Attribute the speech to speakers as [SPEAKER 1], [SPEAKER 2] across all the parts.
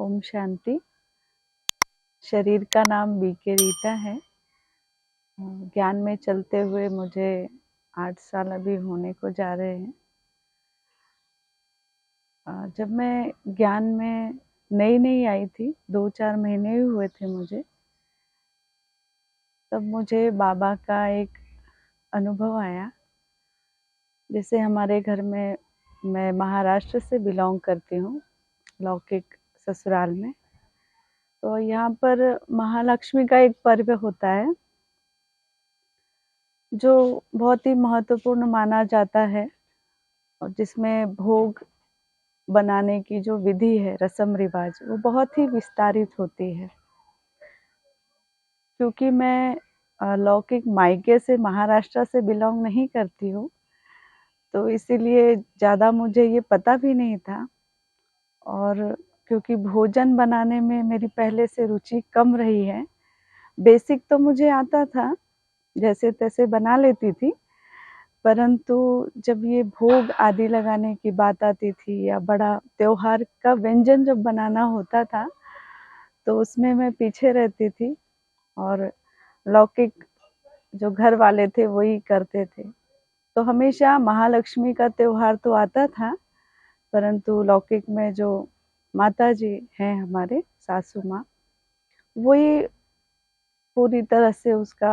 [SPEAKER 1] ओम शांति। शरीर का नाम बीके रीता है। ज्ञान में चलते हुए मुझे 8 साल अभी होने को जा रहे हैं। जब मैं ज्ञान में नई नई आई थी, 2-4 महीने ही हुए थे मुझे, तब मुझे बाबा का एक अनुभव आया। जैसे हमारे घर में, मैं महाराष्ट्र से बिलोंग करती हूँ, लौकिक ससुराल में। तो यहाँ पर महालक्ष्मी का एक पर्व होता है जो बहुत ही महत्वपूर्ण माना जाता है, और जिसमें भोग बनाने की जो विधि है, रस्म रिवाज, वो बहुत ही विस्तारित होती है। क्योंकि मैं लौकिक मायके से, महाराष्ट्र से बिलोंग नहीं करती हूँ, तो इसीलिए ज़्यादा मुझे ये पता भी नहीं था। और क्योंकि भोजन बनाने में मेरी पहले से रुचि कम रही है, बेसिक तो मुझे आता था, जैसे तैसे बना लेती थी, परंतु जब ये भोग आदि लगाने की बात आती थी या बड़ा त्योहार का व्यंजन जब बनाना होता था, तो उसमें मैं पीछे रहती थी और लौकिक जो घर वाले थे वही करते थे। तो हमेशा महालक्ष्मी का त्योहार तो आता था, परंतु लौकिक में जो माता जी हैं हमारे, सासू माँ, वही पूरी तरह से उसका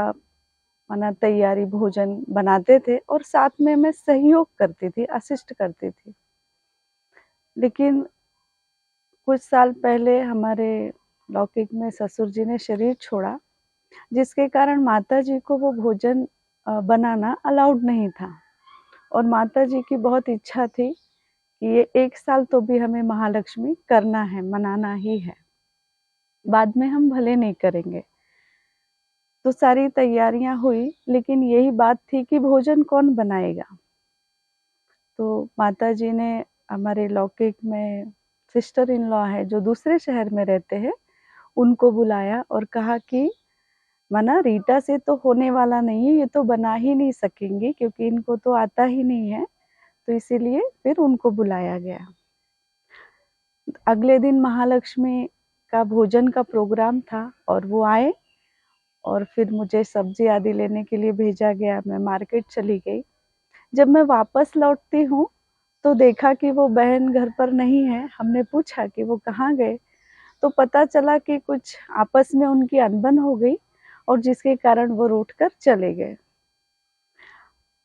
[SPEAKER 1] माना तैयारी भोजन बनाते थे, और साथ में मैं सहयोग करती थी, असिस्ट करती थी। लेकिन कुछ साल पहले हमारे लौकिक में ससुर जी ने शरीर छोड़ा, जिसके कारण माता जी को वो भोजन बनाना अलाउड नहीं था। और माता जी की बहुत इच्छा थी कि ये 1 साल तो भी हमें महालक्ष्मी करना है, मनाना ही है, बाद में हम भले नहीं करेंगे। तो सारी तैयारियां हुई, लेकिन यही बात थी कि भोजन कौन बनाएगा। तो माता जी ने हमारे लौकिक में सिस्टर इन लॉ है जो दूसरे शहर में रहते हैं, उनको बुलाया और कहा कि मना रीटा से तो होने वाला नहीं है, ये तो बना ही नहीं सकेंगी क्योंकि इनको तो आता ही नहीं है। तो इसीलिए फिर उनको बुलाया गया। अगले दिन महालक्ष्मी का भोजन का प्रोग्राम था और वो आए, और फिर मुझे सब्जी आदि लेने के लिए भेजा गया। मैं मार्केट चली गई। जब मैं वापस लौटती हूँ तो देखा कि वो बहन घर पर नहीं है। हमने पूछा कि वो कहाँ गए, तो पता चला कि कुछ आपस में उनकी अनबन हो गई, और जिसके कारण वो रूठ कर चले गए।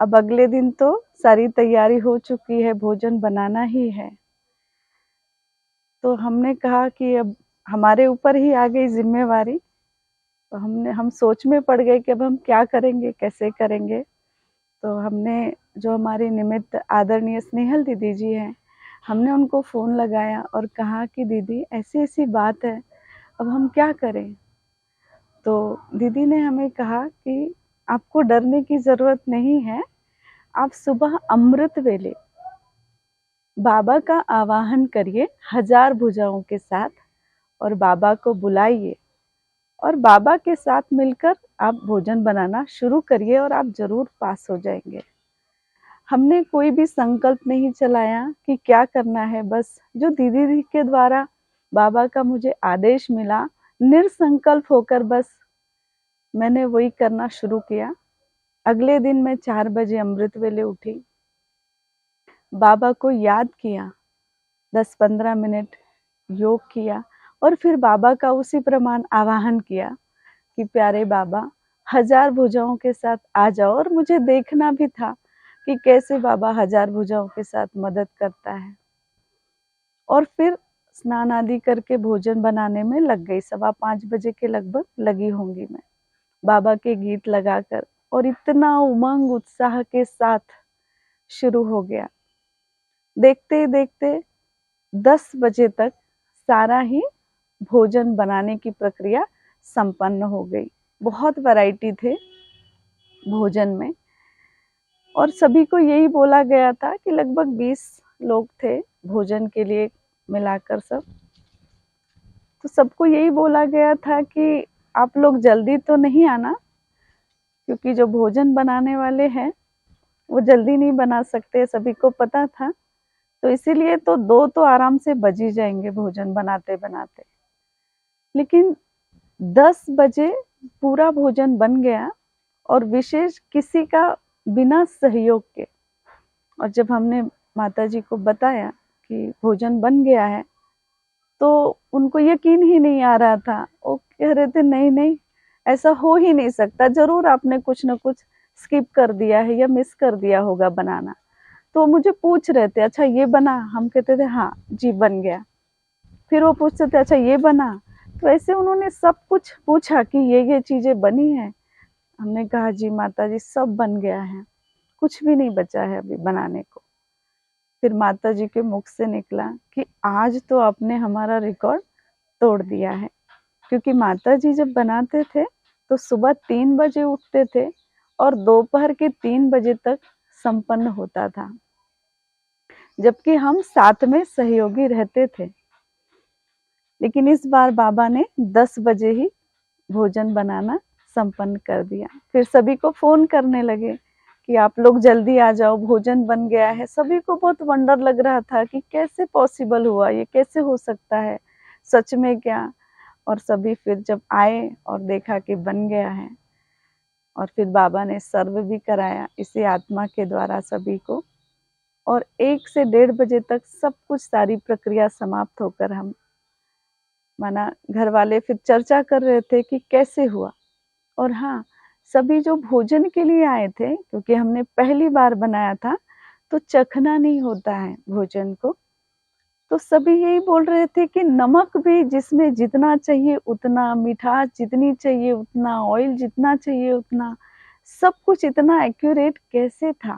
[SPEAKER 1] अब अगले दिन तो सारी तैयारी हो चुकी है, भोजन बनाना ही है। तो हमने कहा कि अब हमारे ऊपर ही आ गई जिम्मेवारी। तो हम सोच में पड़ गए कि अब हम क्या करेंगे, कैसे करेंगे। तो हमने, जो हमारी निमित्त आदरणीय स्नेहल दीदी जी हैं, हमने उनको फ़ोन लगाया और कहा कि दीदी ऐसी ऐसी बात है, अब हम क्या करें। तो दीदी ने हमें कहा कि आपको डरने की ज़रूरत नहीं है, आप सुबह अमृत वेले बाबा का आवाहन करिए 1000 भुजाओं के साथ, और बाबा को बुलाइए, और बाबा के साथ मिलकर आप भोजन बनाना शुरू करिए, और आप ज़रूर पास हो जाएंगे। हमने कोई भी संकल्प नहीं चलाया कि क्या करना है, बस जो दीदी के द्वारा बाबा का मुझे आदेश मिला, निरसंकल्प होकर बस मैंने वही करना शुरू किया। अगले दिन मैं 4 बजे अमृत वेले उठी, बाबा को याद किया, 10-15 मिनट योग किया, और फिर बाबा का उसी प्रमाण आवाहन किया कि प्यारे बाबा 1000 भुजाओं के साथ आ जाओ। और मुझे देखना भी था कि कैसे बाबा 1000 भुजाओं के साथ मदद करता है। और फिर स्नान आदि करके भोजन बनाने में लग गई। 4:15 बजे के लगभग लगी होंगी मैं, बाबा के गीत लगाकर, और इतना उमंग उत्साह के साथ शुरू हो गया। देखते देखते 10 बजे तक सारा ही भोजन बनाने की प्रक्रिया संपन्न हो गई। बहुत वैरायटी थे भोजन में, और सभी को यही बोला गया था कि लगभग 20 लोग थे भोजन के लिए मिलाकर सब। तो सबको यही बोला गया था कि आप लोग जल्दी तो नहीं आना, क्योंकि जो भोजन बनाने वाले हैं वो जल्दी नहीं बना सकते, सभी को पता था। तो इसीलिए तो 2 तो आराम से बज ही जाएंगे भोजन बनाते बनाते। लेकिन 10 बजे पूरा भोजन बन गया, और विशेष किसी का बिना सहयोग के। और जब हमने माताजी को बताया कि भोजन बन गया है, तो उनको यकीन ही नहीं आ रहा था। वो कह रहे थे नहीं नहीं, ऐसा हो ही नहीं सकता, जरूर आपने कुछ ना कुछ स्किप कर दिया है या मिस कर दिया होगा बनाना। तो मुझे पूछ रहे थे अच्छा ये बना, हम कहते थे हाँ जी बन गया। फिर वो पूछते थे अच्छा ये बना। तो ऐसे उन्होंने सब कुछ पूछा कि ये चीजें बनी है। हमने कहा जी माता जी सब बन गया है, कुछ भी नहीं बचा है अभी बनाने को। फिर माता जी के मुख से निकला कि आज तो आपने हमारा रिकॉर्ड तोड़ दिया है। क्योंकि माता जी जब बनाते थे तो सुबह 3 बजे उठते थे और दोपहर के 3 बजे तक संपन्न होता था, जबकि हम साथ में सहयोगी रहते थे। लेकिन इस बार बाबा ने 10 बजे ही भोजन बनाना संपन्न कर दिया। फिर सभी को फोन करने लगे कि आप लोग जल्दी आ जाओ, भोजन बन गया है। सभी को बहुत वंडर लग रहा था कि कैसे पॉसिबल हुआ, ये कैसे हो सकता है, सच में क्या। और सभी फिर जब आए और देखा कि बन गया है, और फिर बाबा ने सर्व भी कराया इसी आत्मा के द्वारा सभी को। और 1 से 1:30 बजे तक सब कुछ सारी प्रक्रिया समाप्त होकर हम माना घर वाले फिर चर्चा कर रहे थे कि कैसे हुआ। और हाँ, सभी जो भोजन के लिए आए थे, क्योंकि हमने पहली बार बनाया था तो चखना नहीं होता है भोजन को, तो सभी यही बोल रहे थे कि नमक भी जिसमें जितना चाहिए उतना, मिठास जितनी चाहिए उतना, ऑयल जितना चाहिए उतना, सब कुछ इतना एक्यूरेट कैसे था।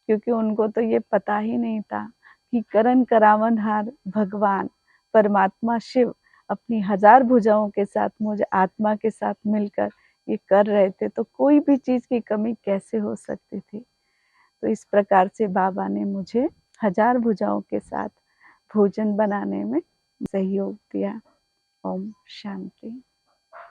[SPEAKER 1] क्योंकि उनको तो ये पता ही नहीं था कि करण करावनहार भगवान परमात्मा शिव अपनी 1000 भुजाओं के साथ मुझे आत्मा के साथ मिलकर ये कर रहे थे, तो कोई भी चीज की कमी कैसे हो सकती थी। तो इस प्रकार से बाबा ने मुझे 1000 भुजाओं के साथ भोजन बनाने में सहयोग दिया। ओम शांति।